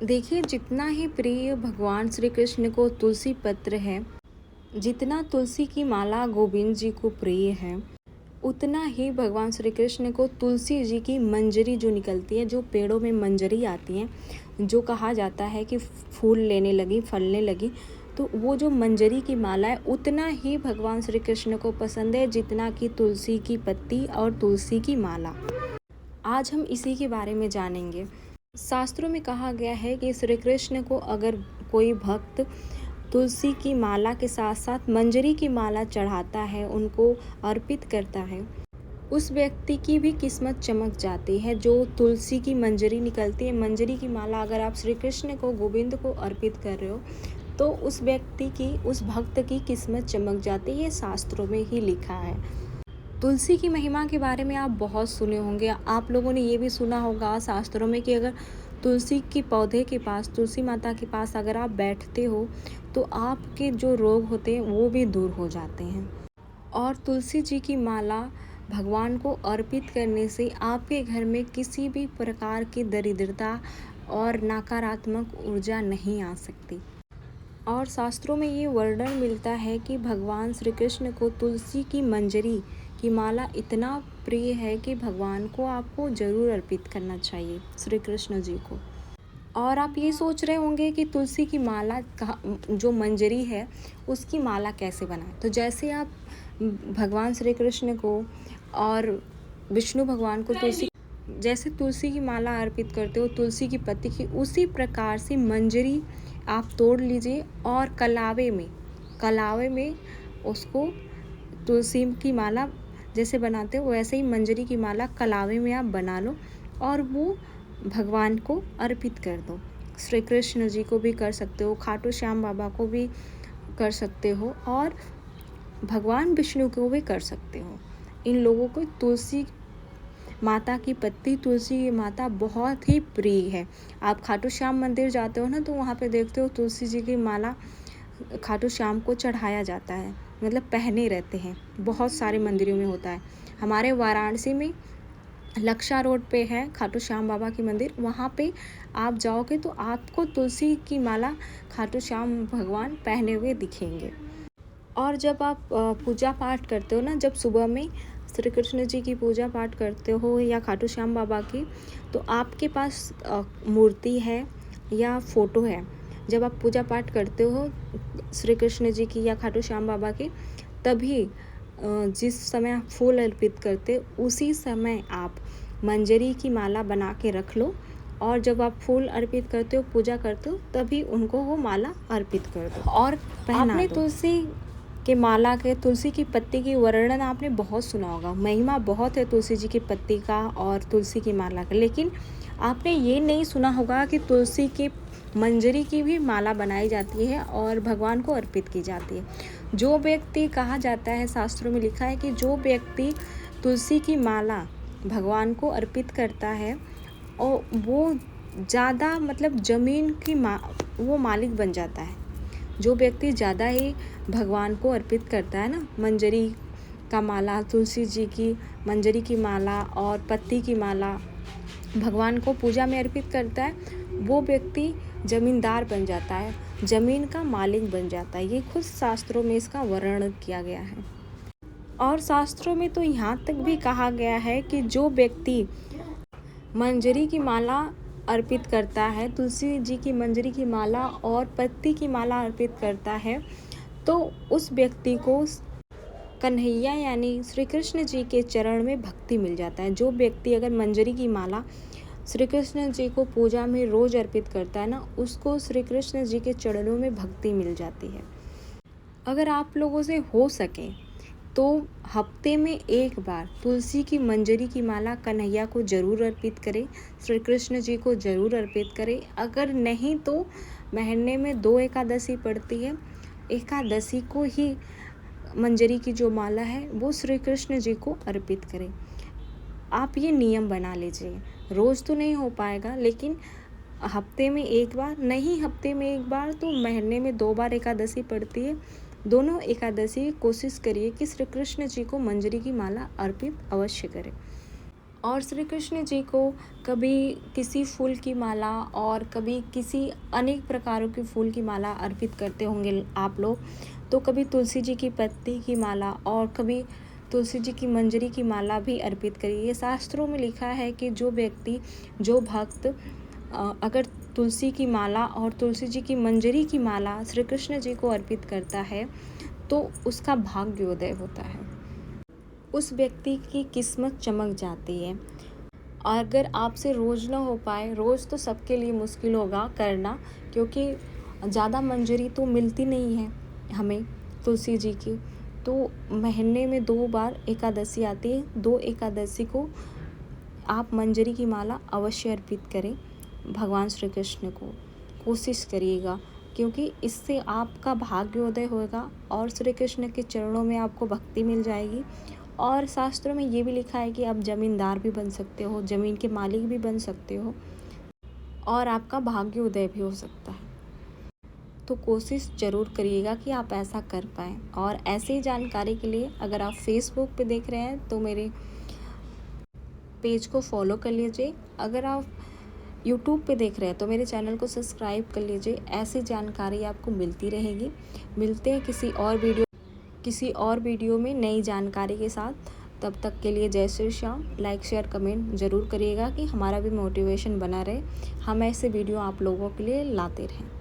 देखिए, जितना ही प्रिय भगवान श्री कृष्ण को तुलसी पत्र है, जितना तुलसी की माला गोविंद जी को प्रिय है, उतना ही भगवान श्री कृष्ण को तुलसी जी की मंजरी जो निकलती है, जो पेड़ों में मंजरी आती है, जो कहा जाता है कि फूल लेने लगी, फलने लगी, तो वो जो मंजरी की माला है उतना ही भगवान श्री कृष्ण को पसंद है जितना कि तुलसी की पत्ती और तुलसी की माला। आज हम इसी के बारे में जानेंगे। शास्त्रों में कहा गया है कि श्री कृष्ण को अगर कोई भक्त तुलसी की माला के साथ साथ मंजरी की माला चढ़ाता है, उनको अर्पित करता है, उस व्यक्ति की भी किस्मत चमक जाती है। जो तुलसी की मंजरी निकलती है, मंजरी की माला अगर आप श्री कृष्ण को, गोविंद को अर्पित कर रहे हो, तो उस व्यक्ति की, उस भक्त की किस्मत चमक जाती है। ये शास्त्रों में ही लिखा है। तुलसी की महिमा के बारे में आप बहुत सुने होंगे। आप लोगों ने ये भी सुना होगा शास्त्रों में कि अगर तुलसी के पौधे के पास, तुलसी माता के पास अगर आप बैठते हो तो आपके जो रोग होते हैं वो भी दूर हो जाते हैं। और तुलसी जी की माला भगवान को अर्पित करने से आपके घर में किसी भी प्रकार की दरिद्रता और नकारात्मक ऊर्जा नहीं आ सकती। और शास्त्रों में ये वर्णन मिलता है कि भगवान श्री कृष्ण को तुलसी की मंजरी की माला इतना प्रिय है कि भगवान को आपको ज़रूर अर्पित करना चाहिए, श्री कृष्ण जी को। और आप ये सोच रहे होंगे कि तुलसी की माला का जो मंजरी है उसकी माला कैसे बनाएं। तो जैसे आप भगवान श्री कृष्ण को और विष्णु भगवान को तुलसी की माला अर्पित करते हो, तुलसी की पत्ती की, उसी प्रकार से मंजरी आप तोड़ लीजिए और कलावे में उसको तुलसी की माला जैसे बनाते हो वैसे ही मंजरी की माला कलावे में आप बना लो और वो भगवान को अर्पित कर दो। श्री कृष्ण जी को भी कर सकते हो, खाटू श्याम बाबा को भी कर सकते हो और भगवान विष्णु को भी कर सकते हो। इन लोगों को तुलसी माता की पत्ती, तुलसी की माता बहुत ही प्रिय है। आप खाटू श्याम मंदिर जाते हो ना, तो वहाँ पे देखते हो तुलसी जी की माला खाटू श्याम को चढ़ाया जाता है, मतलब पहने रहते हैं। बहुत सारे मंदिरों में होता है। हमारे वाराणसी में लक्षा रोड पे है खाटू श्याम बाबा की मंदिर, वहाँ पे आप जाओगे तो आपको तुलसी की माला खाटू श्याम भगवान पहने हुए दिखेंगे। और जब आप पूजा पाठ करते हो ना, जब सुबह में श्री कृष्ण जी की पूजा पाठ करते हो या खाटू श्याम बाबा की, तो आपके पास मूर्ति है या फ़ोटो है, जब आप पूजा पाठ करते हो श्री कृष्ण जी की या खाटू श्याम बाबा की, तभी जिस समय आप फूल अर्पित करते उसी समय आप मंजरी की माला बना के रख लो और जब आप फूल अर्पित करते हो, पूजा करते हो, तभी उनको वो माला अर्पित कर दो और पहना दो। तुलसी के माला के, तुलसी की पत्ती की वर्णन आपने बहुत सुना होगा। महिमा बहुत है तुलसी जी की पत्ती का और तुलसी की माला का, लेकिन आपने ये नहीं सुना होगा कि तुलसी की मंजरी की भी माला बनाई जाती है और भगवान को अर्पित की जाती है। जो व्यक्ति, कहा जाता है, शास्त्रों में लिखा है कि जो व्यक्ति तुलसी की माला भगवान को अर्पित करता है और वो ज़्यादा, मतलब ज़मीन की वो मालिक बन जाता है। जो व्यक्ति ज़्यादा ही भगवान को अर्पित करता है ना, मंजरी का माला, तुलसी जी की मंजरी की माला और पत्ती की माला भगवान को पूजा में अर्पित करता है, वो व्यक्ति ज़मींदार बन जाता है, ज़मीन का मालिक बन जाता है। ये खुद शास्त्रों में इसका वर्णन किया गया है। और शास्त्रों में तो यहाँ तक भी कहा गया है कि जो व्यक्ति मंजरी की माला अर्पित करता है, तुलसी जी की मंजरी की माला और पत्ती की माला अर्पित करता है, तो उस व्यक्ति को कन्हैया यानी श्री कृष्ण जी के चरण में भक्ति मिल जाता है। जो व्यक्ति अगर मंजरी की माला श्री कृष्ण जी को पूजा में रोज़ अर्पित करता है ना, उसको श्री कृष्ण जी के चरणों में भक्ति मिल जाती है। अगर आप लोगों से हो सके तो हफ्ते में एक बार तुलसी की मंजरी की माला कन्हैया को ज़रूर अर्पित करें, श्री कृष्ण जी को ज़रूर अर्पित करें। अगर नहीं तो महीने में 2 एकादशी पड़ती है, एकादशी को ही मंजरी की जो माला है वो श्री कृष्ण जी को अर्पित करें। आप ये नियम बना लीजिए। रोज़ तो नहीं हो पाएगा, लेकिन हफ्ते में एक बार, नहीं हफ्ते में एक बार तो महीने में 2 बार एकादशी पड़ती है, दोनों एकादशी कोशिश करिए कि श्री कृष्ण जी को मंजरी की माला अर्पित अवश्य करें। और श्री कृष्ण जी को कभी किसी फूल की माला और कभी किसी अनेक प्रकारों की फूल की माला अर्पित करते होंगे आप लोग। तो कभी तुलसी जी की पत्ती की माला और कभी तुलसी जी की मंजरी की माला भी अर्पित करिए। शास्त्रों में लिखा है कि जो व्यक्ति, जो भक्त अगर तुलसी की माला और तुलसी जी की मंजरी की माला श्री कृष्ण जी को अर्पित करता है तो उसका भाग्योदय होता है, उस व्यक्ति की किस्मत चमक जाती है। और अगर आपसे रोज़ ना हो पाए, रोज़ तो सबके लिए मुश्किल होगा करना, क्योंकि ज़्यादा मंजरी तो मिलती नहीं है हमें तुलसी जी की। तो महीने में 2 बार एकादशी आती है, 2 एकादशी को आप मंजरी की माला अवश्य अर्पित करें भगवान श्री कृष्ण को, कोशिश करिएगा, क्योंकि इससे आपका भाग्योदय होगा और श्री कृष्ण के चरणों में आपको भक्ति मिल जाएगी। और शास्त्रों में ये भी लिखा है कि आप ज़मींदार भी बन सकते हो, ज़मीन के मालिक भी बन सकते हो और आपका भाग्योदय भी हो सकता है। तो कोशिश ज़रूर करिएगा कि आप ऐसा कर पाएँ। और ऐसी जानकारी के लिए अगर आप फेसबुक पे देख रहे हैं तो मेरे पेज को फॉलो कर लीजिए। अगर आप यूट्यूब पे देख रहे हैं तो मेरे चैनल को सब्सक्राइब कर लीजिए। ऐसी जानकारी आपको मिलती रहेगी। मिलते हैं किसी और वीडियो में नई जानकारी के साथ। तब तक के लिए जय Shri Shyam. Like share comment ज़रूर करिएगा कि हमारा भी मोटिवेशन बना रहे, हम ऐसे वीडियो आप लोगों के लिए लाते रहें।